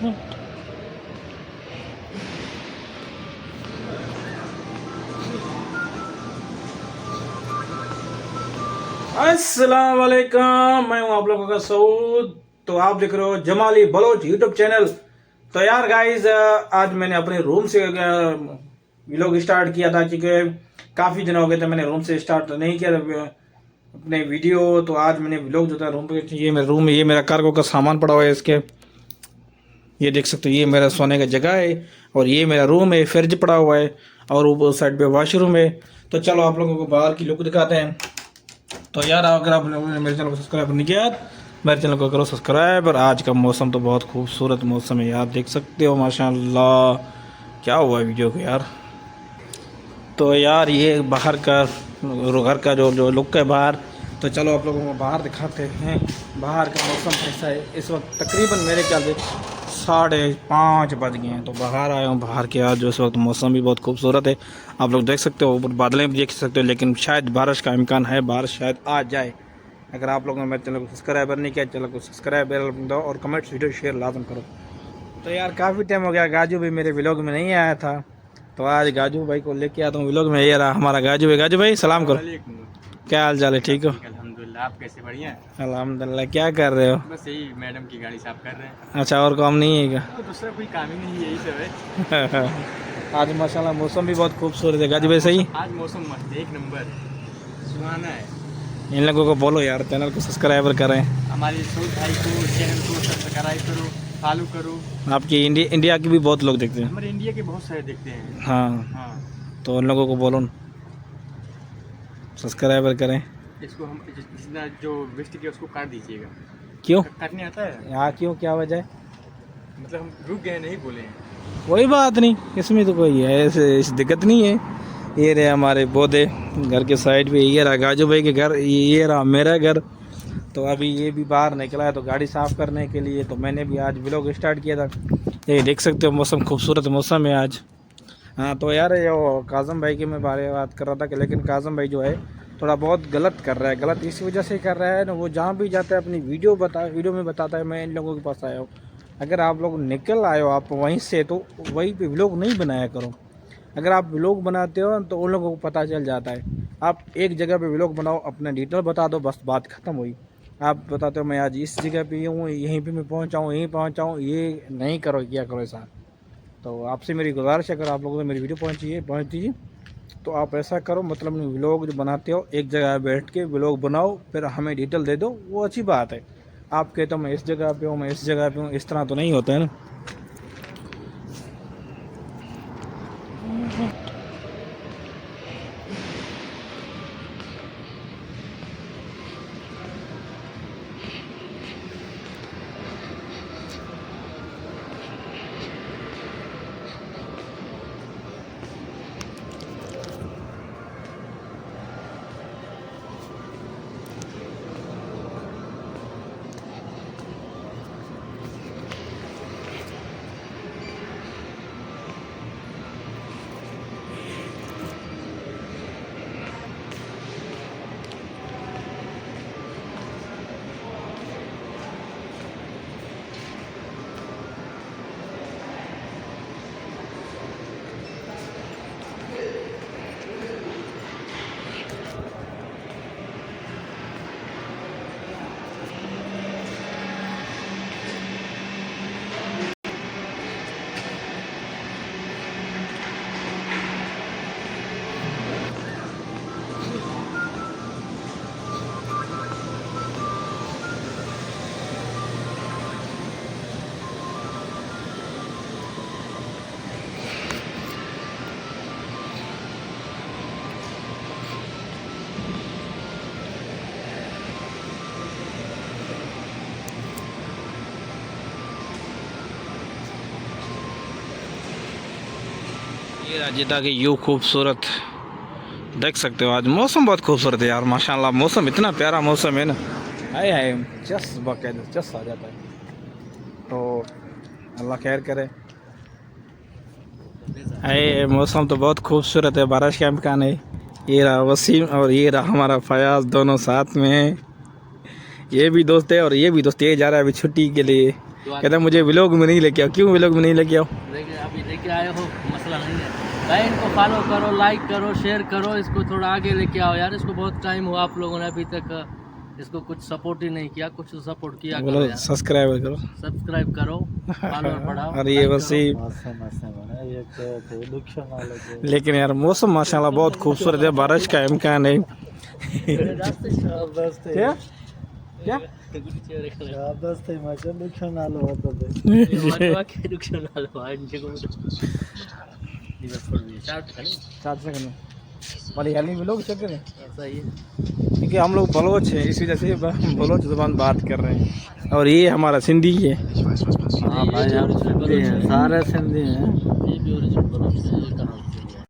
अस्सलाम वालेकुम, मैं हूं आप लोगों का सऊद। तो आप देख रहे हो जमाली बलोच यूट्यूब चैनल। तो यार गाइस, आज मैंने अपने रूम से व्लॉग स्टार्ट किया था क्योंकि काफ़ी दिन हो गए थे मैंने रूम से स्टार्ट नहीं किया था अपने वीडियो। तो आज मैंने व्लॉग जो था रूम पे, ये मेरा रूम है, ये मेरा कार्गो का सामान पड़ा हुआ है इसके, ये देख सकते हो। ये मेरा सोने का जगह है और ये मेरा रूम है, फ्रिज पड़ा हुआ है और ऊपर साइड पे वॉशरूम है। तो चलो आप लोगों को बाहर की लुक दिखाते हैं। तो यार अगर आप लोगों ने मेरे चैनल को सब्सक्राइब नहीं किया मेरे चैनल को करो सब्सक्राइब। और आज का मौसम तो बहुत खूबसूरत मौसम है यार, देख सकते हो माशाल्लाह। क्या हुआ है वीडियो को यार। तो यार ये बाहर का घर का जो लुक है बाहर। तो चलो आप लोगों को बाहर दिखाते हैं बाहर का मौसम कैसा है। इस वक्त तकरीबन मेरे ख्याल से 5:30 बज गए हैं। तो बाहर आया हूँ, बाहर के आज जो इस वक्त मौसम भी बहुत खूबसूरत है, आप लोग देख सकते हो। ऊपर बादलें भी देख सकते हो, लेकिन शायद बारिश का इम्कान है, बारिश शायद आ जाए। अगर आप लोगों ने मेरे चैनल को सब्सक्राइबर नहीं किया, चैनल को सब्सक्राइब दो और कमेंट्स वीडियो शेयर लाजम करो। तो यार काफ़ी टाइम हो गया, गाजू भी मेरे व्लॉग में नहीं आया था, तो आज गाजू भाई को लेके आता हूँ व्लॉग में। ये रहा हमारा गाजू भाई। गाजू भाई सलाम करो, क्या हाल चाल है? ठीक हो? अल्हम्दुलिल्लाह, आप कैसे? बढ़िया। अल्हम्दुलिल्लाह। क्या कर रहे हो? बस यही मैडम की गाड़ी साफ कर रहे हैं। अच्छा, और काम नहीं है क्या? तो दूसरा कोई काम ही नहीं है, यही सब है। आज माशाल्लाह मौसम भी बहुत खूबसूरत है। गाजू भाई सही? आज मौसम मस्त है, एक नंबर सुहाना है। इन लोगों को बोलो यार चैनल को सब्सक्राइबर करें, हमारे सऊद भाई को चैनल को सब्सक्राइब करो, फॉलो करो। आपकी इंडिया के भी बहुत लोग देखते हैं। हमारे इंडिया के बहुत सारे देखते हैं। हाँ, हाँ, तो उन लोगों को बोलो सब्सक्राइबर करें। इसको हम जितना जो वेस्ट किया उसको काट दीजिएगा। क्यों? काटने आता है? यहाँ क्यों, क्या वजह है? मतलब हम रुक गए, नहीं बोले हैं। कोई बात नहीं, इसमें तो कोई ऐसे दिक्कत नहीं है। ये रहे हमारे पौधे घर के साइड पे, ये रहा गाजू भाई के घर, ये रहा मेरा घर। तो अभी ये भी बाहर निकला है तो गाड़ी साफ़ करने के लिए, तो मैंने भी आज व्लॉग स्टार्ट किया था। ये देख सकते हो मौसम खूबसूरत मौसम है आज। हाँ तो यार ये काज़म भाई की मैं बारे में बात कर रहा था कि लेकिन काज़म भाई जो है थोड़ा बहुत गलत कर रहा है। गलत इसी वजह से कर रहा है ना, वो जहाँ भी जाता है अपनी वीडियो में बताता है मैं इन लोगों के पास आया हूँ। अगर आप लोग निकल आए हो आप वहीं से, तो वहीं पे व्लॉग नहीं बनाया करो। अगर आप व्लॉग बनाते हो तो उन लोगों को पता चल जाता है। आप एक जगह पे व्लॉग बनाओ, अपना डिटेल बता दो, बस बात ख़त्म हुई। आप बताते हो मैं आज इस जगह पे हूँ, यहीं पे मैं पहुँचा हूँ, यहीं पहुँचा हूँ, ये नहीं करो, किया करो ऐसा। तो आपसे मेरी गुजारिश है, अगर आप लोगों को मेरी वीडियो पहुँच दीजिए तो आप ऐसा करो, मतलब व्लॉग जो बनाते हो एक जगह बैठ के व्लॉग बनाओ, फिर हमें डिटेल दे दो, वो अच्छी बात है। आप कहते हो मैं इस जगह पे हूँ, मैं इस जगह पे हूँ, इस तरह तो नहीं होता है ना। ये राजिदा की यू खूबसूरत देख सकते हो। आज मौसम बहुत खूबसूरत है यार माशाल्लाह। मौसम इतना प्यारा मौसम है ना, हाय हाय चस बाकायदा चस आ जाता है। तो अल्लाह खैर करे। हाय मौसम तो बहुत खूबसूरत है, बारिश का इम्कान है। ये रहा वसीम और ये रहा हमारा फयाज, दोनों साथ में हैं। ये भी दोस्त है और ये भी दोस्त, ये जा रहा है अभी छुट्टी के लिए। कहता है मुझे व्लॉग में नहीं लेके आओ। क्यों व्लॉग में नहीं लेके आओ? लेकिन अभी लेके आए हो, मसला नहीं है भाई। इनको फॉलो करो, लाइक करो, शेयर करो, इसको थोड़ा आगे लेके आओ यार। इसको बहुत टाइम हुआ, आप लोगों ने अभी तक इसको कुछ सपोर्ट ही नहीं किया। कुछ तो सपोर्ट किया करो बोलो यार। सब्सक्राइब करो। सब्सक्राइब करो, फॉलोअर बढ़ाओ। और ये बस ही, लेकिन यार मौसम माशाल्लाह बहुत खूबसूरत है, बारिश का इम्कान है। क्या क्या मलयाली में लोग चल रहे हैं, सही है। क्योंकि हम लोग बलोच हैं, इस वजह से बलोच जुबान बात कर रहे हैं। और ये हमारा सिंधी है। हाँ भाई, आप सिंधी हैं, सारे सिंधी हैं। ये भी ओरिजिनल बलोच है, ये कहाँ